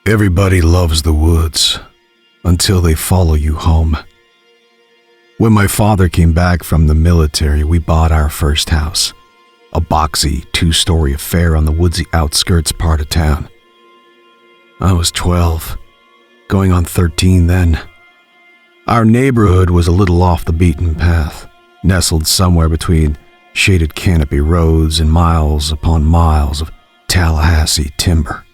Everybody loves the woods until they follow you home. When my father came back from the military, we bought our first house, a boxy 2-story affair on the woodsy outskirts part of town. I was 12, going on 13 then. Our neighborhood was a little off the beaten path, nestled somewhere between shaded canopy roads and miles upon miles of Tallahassee timber.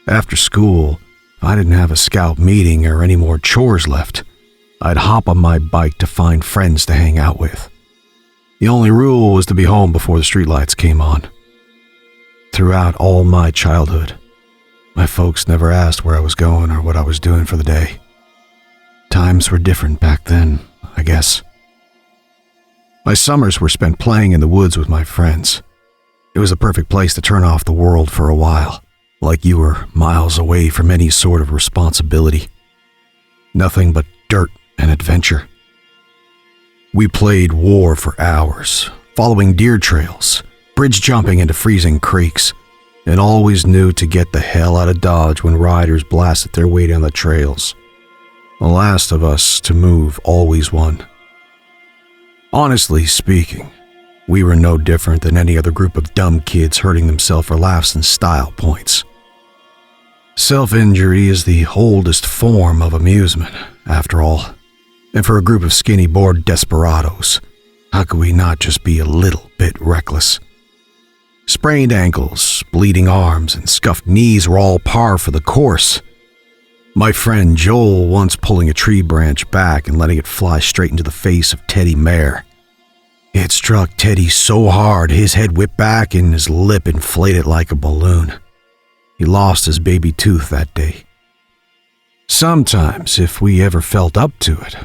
After school, if I didn't have a scout meeting or any more chores left, I'd hop on my bike to find friends to hang out with. The only rule was to be home before the streetlights came on. Throughout all my childhood, my folks never asked where I was going or what I was doing for the day. Times were different back then, I guess. My summers were spent playing in the woods with my friends. It was a perfect place to turn off the world for a while, like you were miles away from any sort of responsibility. Nothing but dirt and adventure. We played war for hours, following deer trails, bridge jumping into freezing creeks, and always knew to get the hell out of Dodge when riders blasted their way down the trails. The last of us to move always won. Honestly speaking, we were no different than any other group of dumb kids hurting themselves for laughs and style points. Self-injury is the oldest form of amusement, after all. And for a group of skinny, bored desperados, how could we not just be a little bit reckless? Sprained ankles, bleeding arms, and scuffed knees were all par for the course. My friend Joel once pulling a tree branch back and letting it fly straight into the face of Teddy Mare. It struck Teddy so hard his head whipped back and his lip inflated like a balloon. He lost his baby tooth that day. Sometimes, if we ever felt up to it,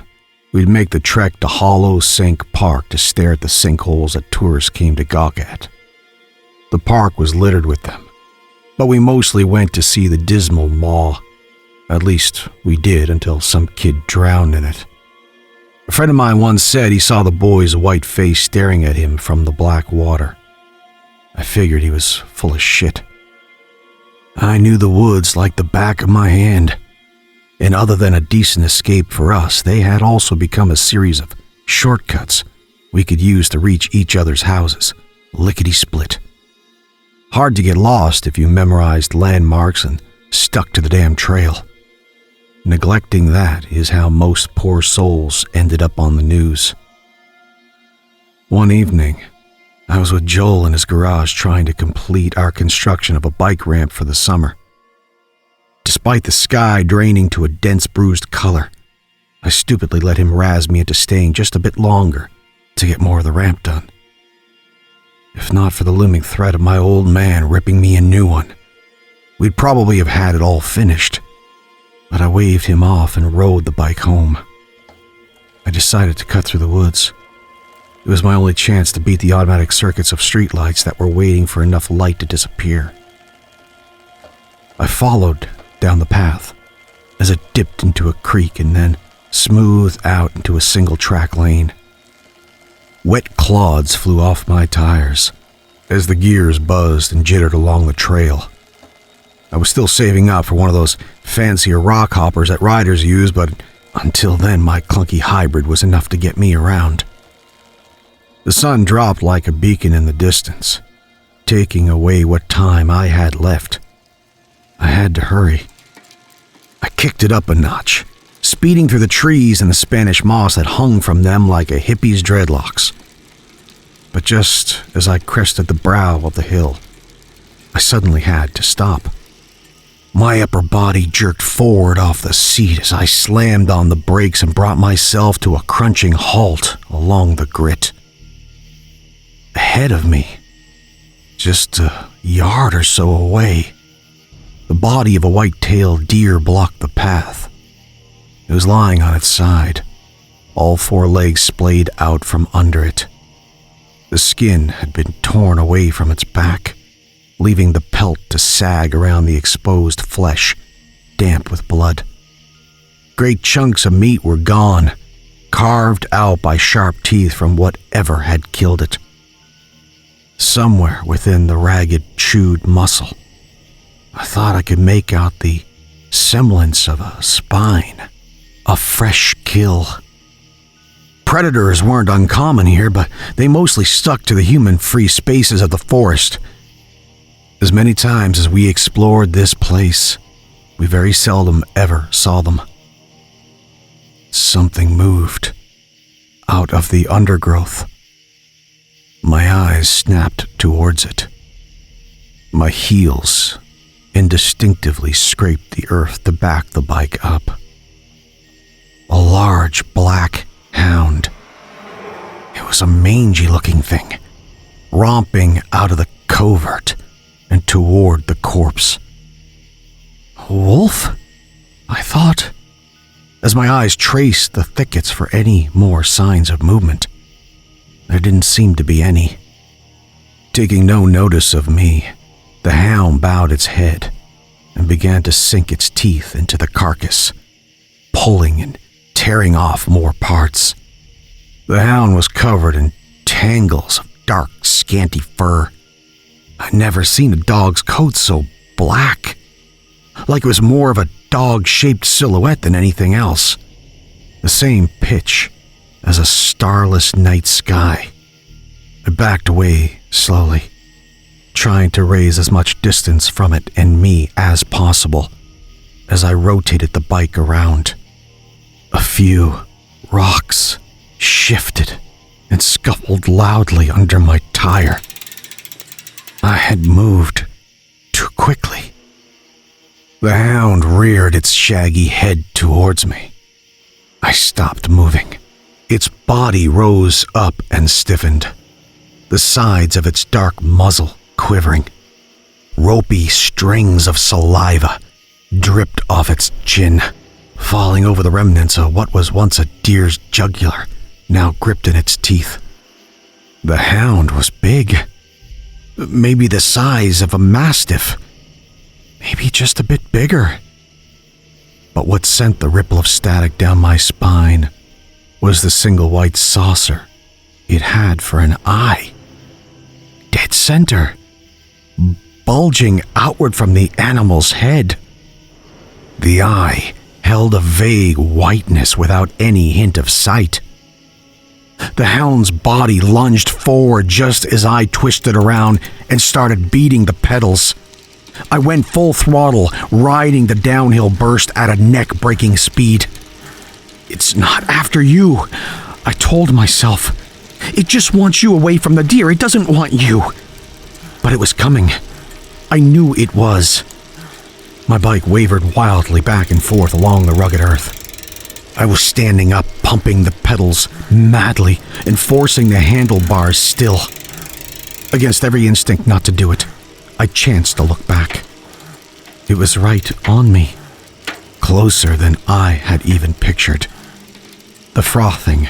we'd make the trek to Hollow Sink Park to stare at the sinkholes that tourists came to gawk at. The park was littered with them, but we mostly went to see the dismal maw. At least we did until some kid drowned in it. A friend of mine once said he saw the boy's white face staring at him from the black water. I figured he was full of shit. I knew the woods like the back of my hand, and other than a decent escape for us, they had also become a series of shortcuts we could use to reach each other's houses, lickety-split. Hard to get lost if you memorized landmarks and stuck to the damn trail. Neglecting that is how most poor souls ended up on the news. One evening, I was with Joel in his garage trying to complete our construction of a bike ramp for the summer. Despite the sky draining to a dense bruised color, I stupidly let him razz me into staying just a bit longer to get more of the ramp done. If not for the looming threat of my old man ripping me a new one, we'd probably have had it all finished, but I waved him off and rode the bike home. I decided to cut through the woods. It was my only chance to beat the automatic circuits of streetlights that were waiting for enough light to disappear. I followed down the path as it dipped into a creek and then smoothed out into a single-track lane. Wet clods flew off my tires as the gears buzzed and jittered along the trail. I was still saving up for one of those fancier rock hoppers that riders use, but until then my clunky hybrid was enough to get me around. The sun dropped like a beacon in the distance, taking away what time I had left. I had to hurry. I kicked it up a notch, speeding through the trees and the Spanish moss that hung from them like a hippie's dreadlocks. But just as I crested the brow of the hill, I suddenly had to stop. My upper body jerked forward off the seat as I slammed on the brakes and brought myself to a crunching halt along the grit. Ahead of me, just a yard or so away, the body of a white-tailed deer blocked the path. It was lying on its side, all 4 legs splayed out from under it. The skin had been torn away from its back, leaving the pelt to sag around the exposed flesh, damp with blood. Great chunks of meat were gone, carved out by sharp teeth from whatever had killed it. Somewhere within the ragged, chewed muscle, I thought I could make out the semblance of a spine, a fresh kill. Predators weren't uncommon here, but they mostly stuck to the human-free spaces of the forest. As many times as we explored this place, we very seldom ever saw them. Something moved out of the undergrowth. My eyes snapped towards it. My heels indistinctly scraped the earth to back the bike up. A large black hound. It was a mangy-looking thing, romping out of the covert and toward the corpse. A wolf? I thought, as my eyes traced the thickets for any more signs of movement. There didn't seem to be any. Taking no notice of me, the hound bowed its head and began to sink its teeth into the carcass, pulling and tearing off more parts. The hound was covered in tangles of dark, scanty fur. I'd never seen a dog's coat so black, like it was more of a dog-shaped silhouette than anything else. The same pitch as a starless night sky. I backed away slowly, trying to raise as much distance from it and me as possible as I rotated the bike around. A few rocks shifted and scuffled loudly under my tire. I had moved too quickly. The hound reared its shaggy head towards me. I stopped moving. Its body rose up and stiffened, the sides of its dark muzzle quivering. Ropey strings of saliva dripped off its chin, falling over the remnants of what was once a deer's jugular, now gripped in its teeth. The hound was big, maybe the size of a mastiff, maybe just a bit bigger. But what sent the ripple of static down my spine was the single white saucer it had for an eye. Dead center, bulging outward from the animal's head. The eye held a vague whiteness without any hint of sight. The hound's body lunged forward just as I twisted around and started beating the pedals. I went full throttle, riding the downhill burst at a neck-breaking speed. It's not after you, I told myself. It just wants you away from the deer. It doesn't want you. But it was coming. I knew it was. My bike wavered wildly back and forth along the rugged earth. I was standing up, pumping the pedals madly and forcing the handlebars still. Against every instinct not to do it, I chanced to look back. It was right on me, closer than I had even pictured. The frothing,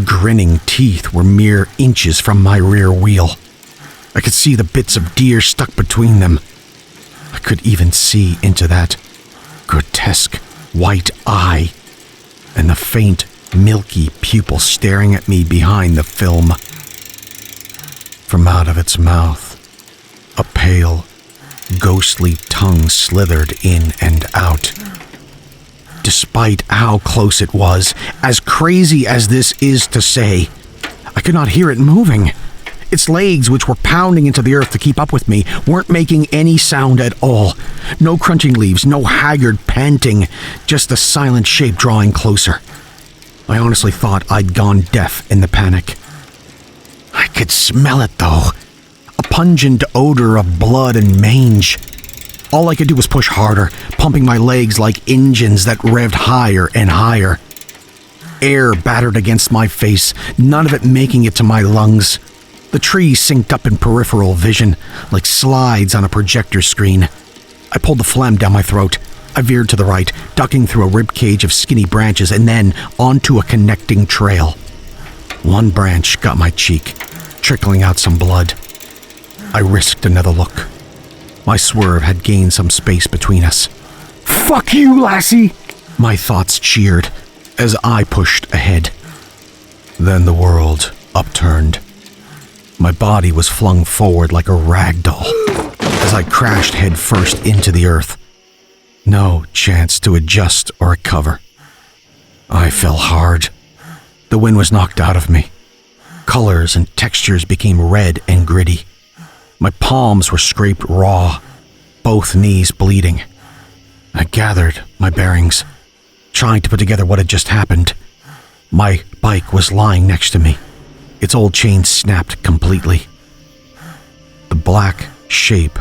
grinning teeth were mere inches from my rear wheel. I could see the bits of deer stuck between them. I could even see into that grotesque white eye and the faint, milky pupil staring at me behind the film. From out of its mouth, a pale, ghostly tongue slithered in and out. Despite how close it was, as crazy as this is to say, I could not hear it moving. Its legs, which were pounding into the earth to keep up with me, weren't making any sound at all. No crunching leaves, no haggard panting, just the silent shape drawing closer. I honestly thought I'd gone deaf in the panic. I could smell it, though. A pungent odor of blood and mange. All I could do was push harder, pumping my legs like engines that revved higher and higher. Air battered against my face, none of it making it to my lungs. The trees synced up in peripheral vision, like slides on a projector screen. I pulled the phlegm down my throat. I veered to the right, ducking through a ribcage of skinny branches and then onto a connecting trail. One branch got my cheek, trickling out some blood. I risked another look. My swerve had gained some space between us. "Fuck you, lassie!" my thoughts cheered as I pushed ahead. Then the world upturned. My body was flung forward like a rag doll as I crashed headfirst into the earth. No chance to adjust or recover. I fell hard. The wind was knocked out of me. Colors and textures became red and gritty. My palms were scraped raw, both knees bleeding. I gathered my bearings, trying to put together what had just happened. My bike was lying next to me. Its old chain snapped completely. The black shape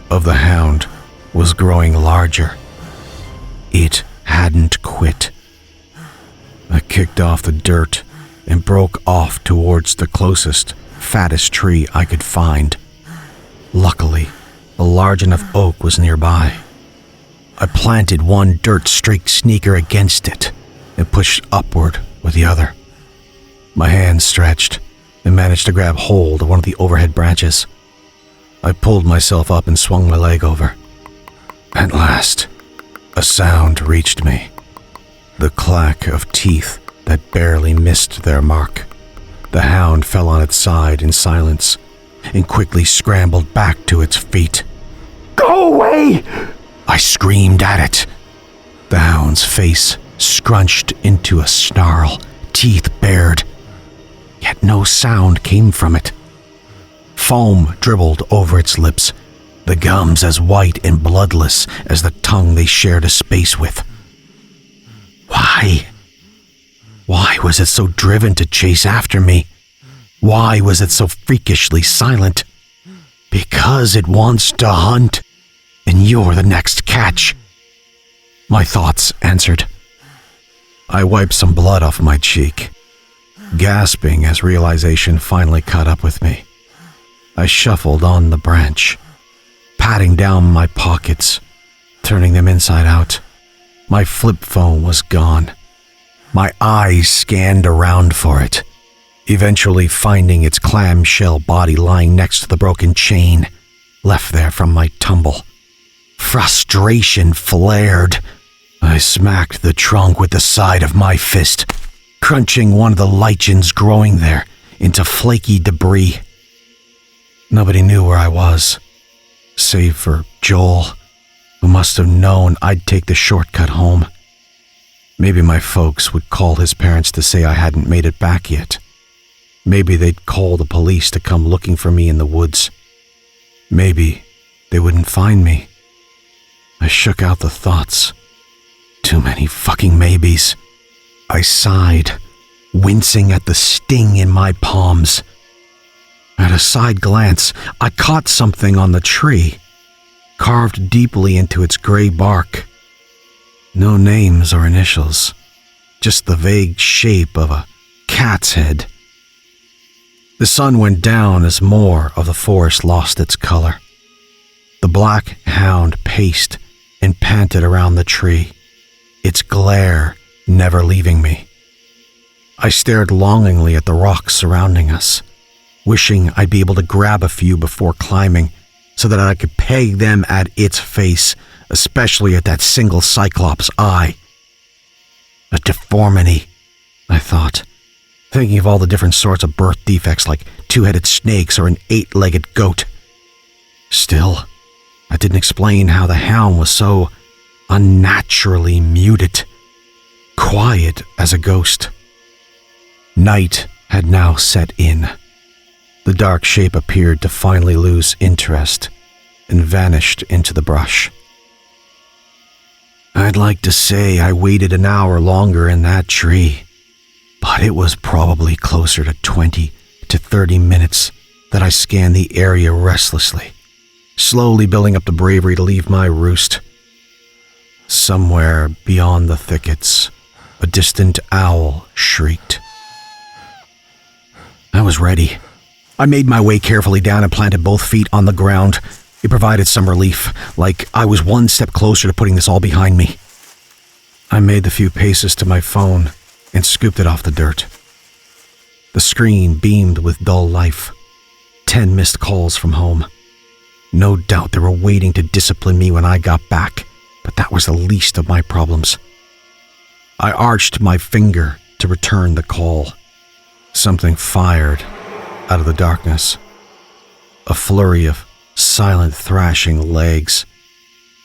of the hound was growing larger. It hadn't quit. I kicked off the dirt and broke off towards the closest, fattest tree I could find. Luckily, a large enough oak was nearby. I planted one dirt-streaked sneaker against it and pushed upward with the other. My hand stretched and managed to grab hold of one of the overhead branches. I pulled myself up and swung my leg over. At last, a sound reached me. The clack of teeth that barely missed their mark. The hound fell on its side in silence and quickly scrambled back to its feet. "Go away!" I screamed at it. The hound's face scrunched into a snarl, teeth bared. Yet no sound came from it. Foam dribbled over its lips, the gums as white and bloodless as the tongue they shared a space with. Why? Why was it so driven to chase after me? Why was it so freakishly silent? Because it wants to hunt, and you're the next catch. My thoughts answered. I wiped some blood off my cheek, gasping as realization finally caught up with me. I shuffled on the branch, patting down my pockets, turning them inside out. My flip phone was gone. My eyes scanned around for it, eventually finding its clamshell body lying next to the broken chain, left there from my tumble. Frustration flared. I smacked the trunk with the side of my fist, crunching one of the lichens growing there into flaky debris. Nobody knew where I was, save for Joel, who must have known I'd take the shortcut home. Maybe my folks would call his parents to say I hadn't made it back yet. Maybe they'd call the police to come looking for me in the woods. Maybe they wouldn't find me. I shook out the thoughts. Too many fucking maybes. I sighed, wincing at the sting in my palms. At a side glance, I caught something on the tree, carved deeply into its gray bark. No names or initials, just the vague shape of a cat's head. The sun went down as more of the forest lost its color. The black hound paced and panted around the tree, its glare never leaving me. I stared longingly at the rocks surrounding us, wishing I'd be able to grab a few before climbing so that I could peg them at its face, especially at that single cyclops eye. A deformity, I thought, thinking of all the different sorts of birth defects like two-headed snakes or an eight-legged goat. Still, that didn't explain how the hound was so unnaturally muted, quiet as a ghost. Night had now set in. The dark shape appeared to finally lose interest and vanished into the brush. I'd like to say I waited an hour longer in that tree, but it was probably closer to 20 to 30 minutes that I scanned the area restlessly, slowly building up the bravery to leave my roost. Somewhere beyond the thickets, a distant owl shrieked. I was ready. I made my way carefully down and planted both feet on the ground. It provided some relief, like I was one step closer to putting this all behind me. I made the few paces to my phone and scooped it off the dirt. The screen beamed with dull life. 10 missed calls from home. No doubt they were waiting to discipline me when I got back, but that was the least of my problems. I arched my finger to return the call. Something fired out of the darkness. A flurry of silent thrashing legs,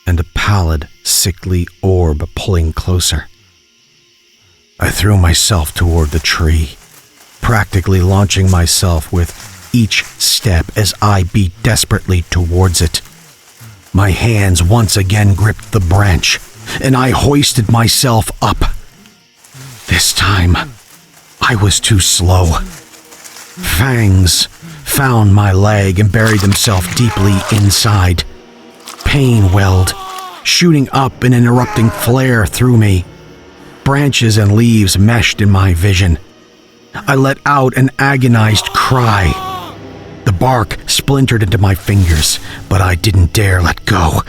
and a pallid, sickly orb pulling closer. I threw myself toward the tree, practically launching myself with each step as I beat desperately towards it. My hands once again gripped the branch, and I hoisted myself up. This time, I was too slow. Fangs found my leg and buried themselves deeply inside. Pain welled, shooting up an erupting flare through me. Branches and leaves meshed in my vision. I let out an agonized cry. The bark splintered into my fingers, but I didn't dare let go.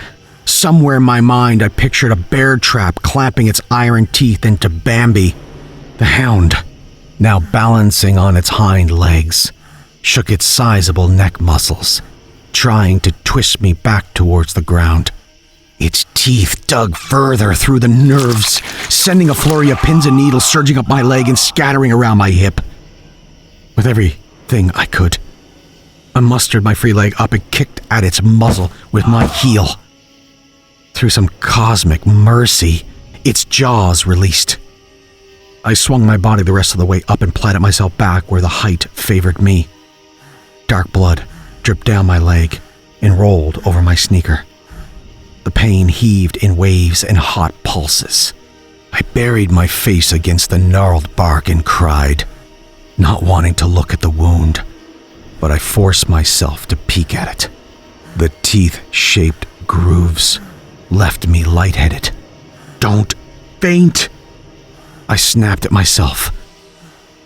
Somewhere in my mind, I pictured a bear trap clamping its iron teeth into Bambi. The hound, now balancing on its hind legs, shook its sizable neck muscles, trying to twist me back towards the ground. Its teeth dug further through the nerves, sending a flurry of pins and needles surging up my leg and scattering around my hip. With everything I could, I mustered my free leg up and kicked at its muzzle with my heel. Through some cosmic mercy, its jaws released. I swung my body the rest of the way up and planted myself back where the height favored me. Dark blood dripped down my leg and rolled over my sneaker. The pain heaved in waves and hot pulses. I buried my face against the gnarled bark and cried, not wanting to look at the wound, but I forced myself to peek at it. The teeth-shaped grooves left me lightheaded. "Don't faint!" I snapped at myself.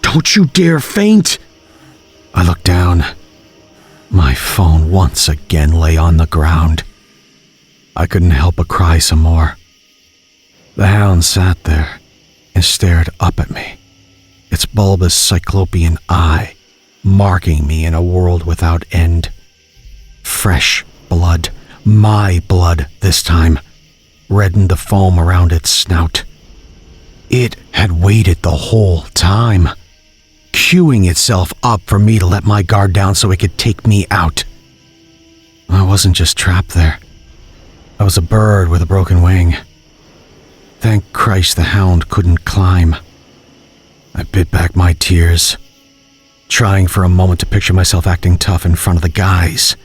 "Don't you dare faint!" I looked down. My phone once again lay on the ground. I couldn't help but cry some more. The hound sat there and stared up at me, its bulbous cyclopean eye marking me in a world without end. Fresh blood, my blood this time, reddened the foam around its snout. It had waited the whole time, queuing itself up for me to let my guard down so it could take me out. I wasn't just trapped there. I was a bird with a broken wing. Thank Christ the hound couldn't climb. I bit back my tears, trying for a moment to picture myself acting tough in front of the guys.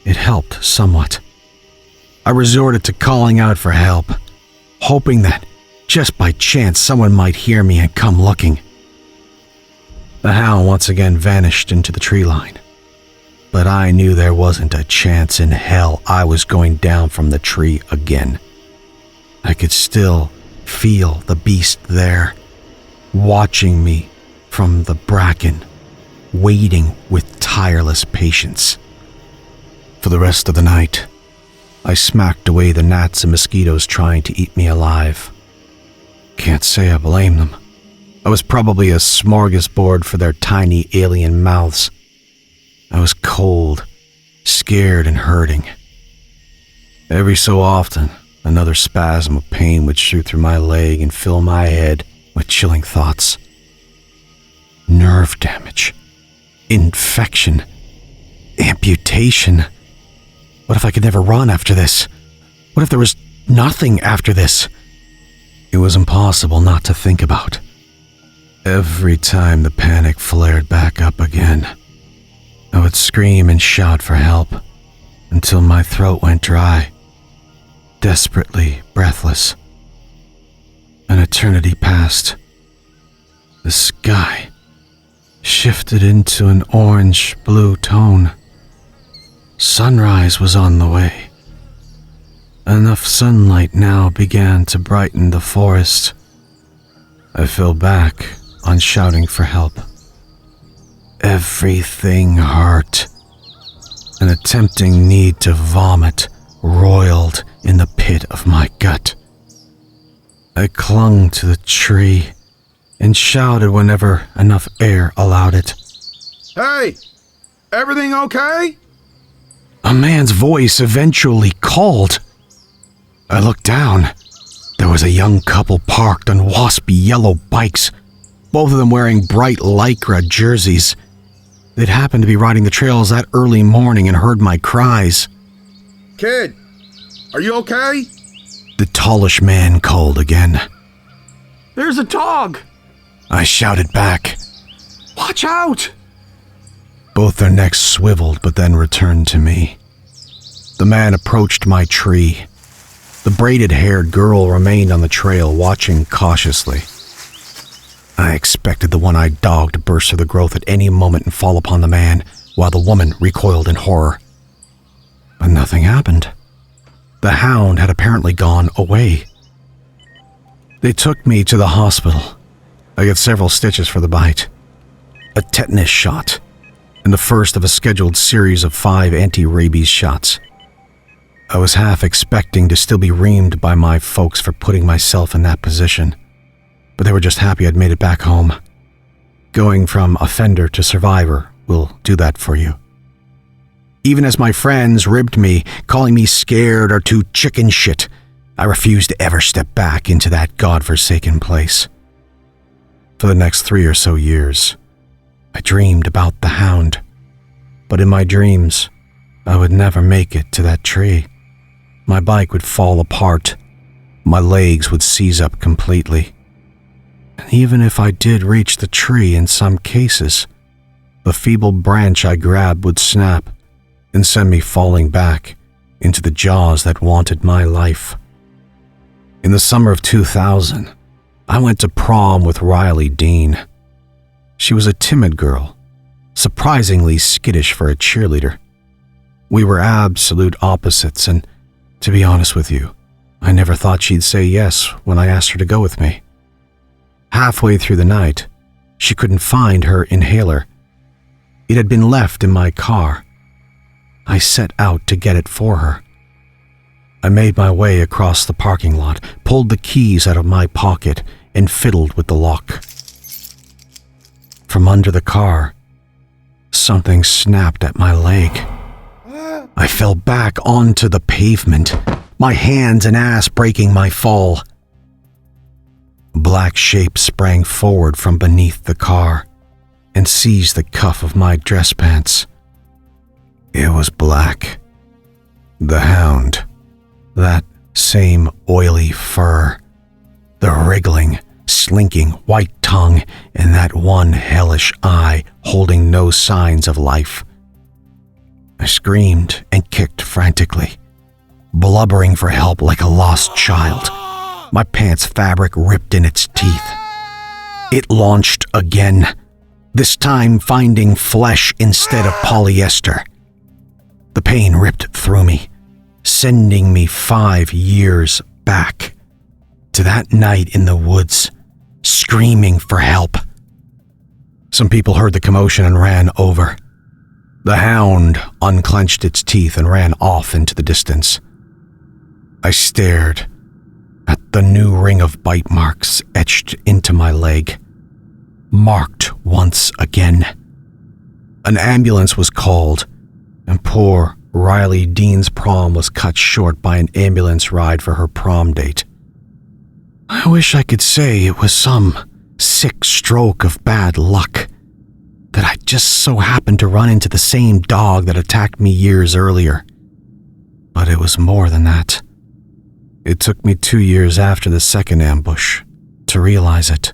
It helped somewhat. I resorted to calling out for help, hoping that just by chance someone might hear me and come looking. The hound once again vanished into the tree line, but I knew there wasn't a chance in hell I was going down from the tree again. I could still feel the beast there, watching me from the bracken, waiting with tireless patience. For the rest of the night, I smacked away the gnats and mosquitoes trying to eat me alive. Can't say I blame them. I was probably a smorgasbord for their tiny alien mouths. I was cold, scared, and hurting. Every so often, another spasm of pain would shoot through my leg and fill my head with chilling thoughts. Nerve damage, infection, amputation. What if I could never run after this? What if there was nothing after this? It was impossible not to think about. Every time the panic flared back up again, I would scream and shout for help until my throat went dry, desperately breathless. An eternity passed. The sky shifted into an orange-blue tone. Sunrise was on the way. Enough sunlight now began to brighten the forest. I fell back on shouting for help. Everything hurt. An tempting need to vomit roiled in the pit of my gut. I clung to the tree and shouted whenever enough air allowed it. "Hey! Everything okay?" A man's voice eventually called. I looked down. There was a young couple parked on waspy yellow bikes, both of them wearing bright lycra jerseys. They'd happened to be riding the trails that early morning and heard my cries. Kid, are you okay? The tallish man called again. There's a dog! I shouted back. Watch out! Both their necks swiveled but then returned to me. The man approached my tree. The braided-haired girl remained on the trail, watching cautiously. I expected the one-eyed dog to burst through the growth at any moment and fall upon the man, while the woman recoiled in horror. But nothing happened. The hound had apparently gone away. They took me to the hospital. I got several stitches for the bite, a tetanus shot, and the first of a scheduled series of 5 anti-rabies shots. I was half expecting to still be reamed by my folks for putting myself in that position, but they were just happy I'd made it back home. Going from offender to survivor will do that for you. Even as my friends ribbed me, calling me scared or too chicken shit, I refused to ever step back into that godforsaken place. For the next 3 or so years, I dreamed about the hound, but in my dreams, I would never make it to that tree. My bike would fall apart. My legs would seize up completely. And even if I did reach the tree in some cases, the feeble branch I grabbed would snap and send me falling back into the jaws that wanted my life. In the summer of 2000, I went to prom with Riley Dean. She was a timid girl, surprisingly skittish for a cheerleader. We were absolute opposites, and to be honest with you, I never thought she'd say yes when I asked her to go with me. Halfway through the night, she couldn't find her inhaler. It had been left in my car. I set out to get it for her. I made my way across the parking lot, pulled the keys out of my pocket, and fiddled with the lock. From under the car, something snapped at my leg. I fell back onto the pavement, my hands and ass breaking my fall. A black shape sprang forward from beneath the car and seized the cuff of my dress pants. It was Black, the hound. That same oily fur, the wriggling, slinking white tongue, and that one hellish eye holding no signs of life. I screamed and kicked frantically, blubbering for help like a lost child. My pants fabric ripped in its teeth. It launched again, this time finding flesh instead of polyester. The pain ripped through me, sending me 5 years back to that night in the woods, screaming for help. Some people heard the commotion and ran over. The hound unclenched its teeth and ran off into the distance. I stared at the new ring of bite marks etched into my leg, marked once again. An ambulance was called, and poor Riley Dean's prom was cut short by an ambulance ride for her prom date. I wish I could say it was some sick stroke of bad luck, that I just so happened to run into the same dog that attacked me years earlier. But it was more than that. It took me 2 years after the second ambush to realize it.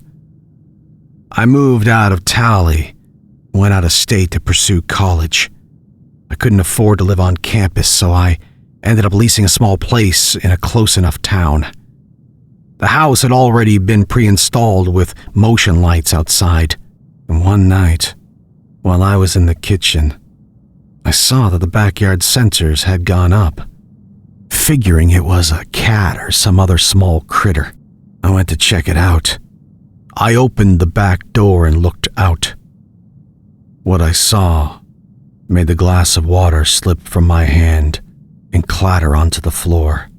I moved out of Tally, went out of state to pursue college. I couldn't afford to live on campus, so I ended up leasing a small place in a close enough town. The house had already been pre-installed with motion lights outside, and one night, while I was in the kitchen, I saw that the backyard sensors had gone up. Figuring it was a cat or some other small critter, I went to check it out. I opened the back door and looked out. What I saw made the glass of water slip from my hand and clatter onto the floor.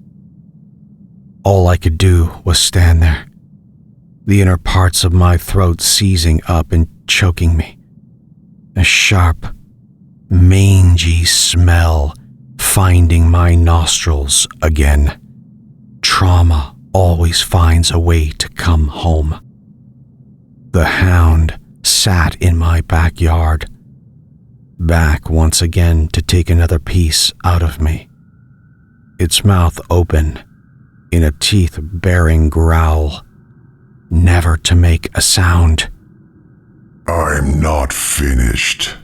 All I could do was stand there, the inner parts of my throat seizing up and choking me. A sharp, mangy smell finding my nostrils again. Trauma always finds a way to come home. The hound sat in my backyard, back once again to take another piece out of me, its mouth open in a teeth-baring growl, never to make a sound. I'm not finished,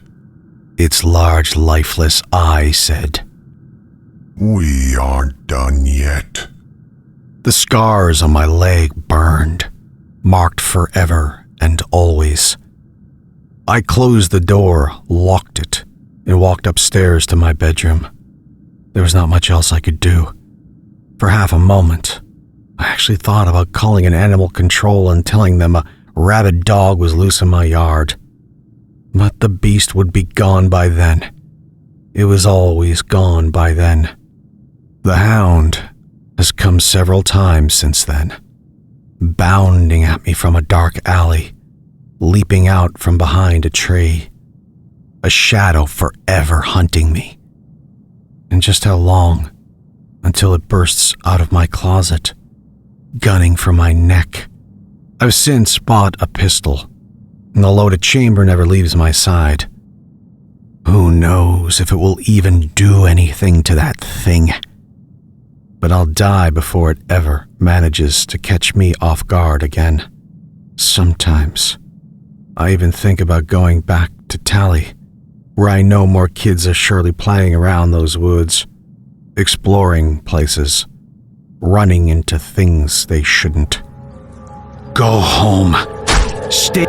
Its large, lifeless eye said. We aren't done yet. The scars on my leg burned, marked forever and always. I closed the door, locked it, and walked upstairs to my bedroom. There was not much else I could do. For half a moment, I actually thought about calling an animal control and telling them a rabid dog was loose in my yard. But the beast would be gone by then. It was always gone by then. The hound has come several times since then, bounding at me from a dark alley, leaping out from behind a tree, a shadow forever hunting me. And just how long until it bursts out of my closet, gunning for my neck? I've since bought a pistol, and the loaded chamber never leaves my side. Who knows if it will even do anything to that thing? But I'll die before it ever manages to catch me off guard again. Sometimes, I even think about going back to Tally, where I know more kids are surely playing around those woods, exploring places, running into things they shouldn't. Go home. Stay.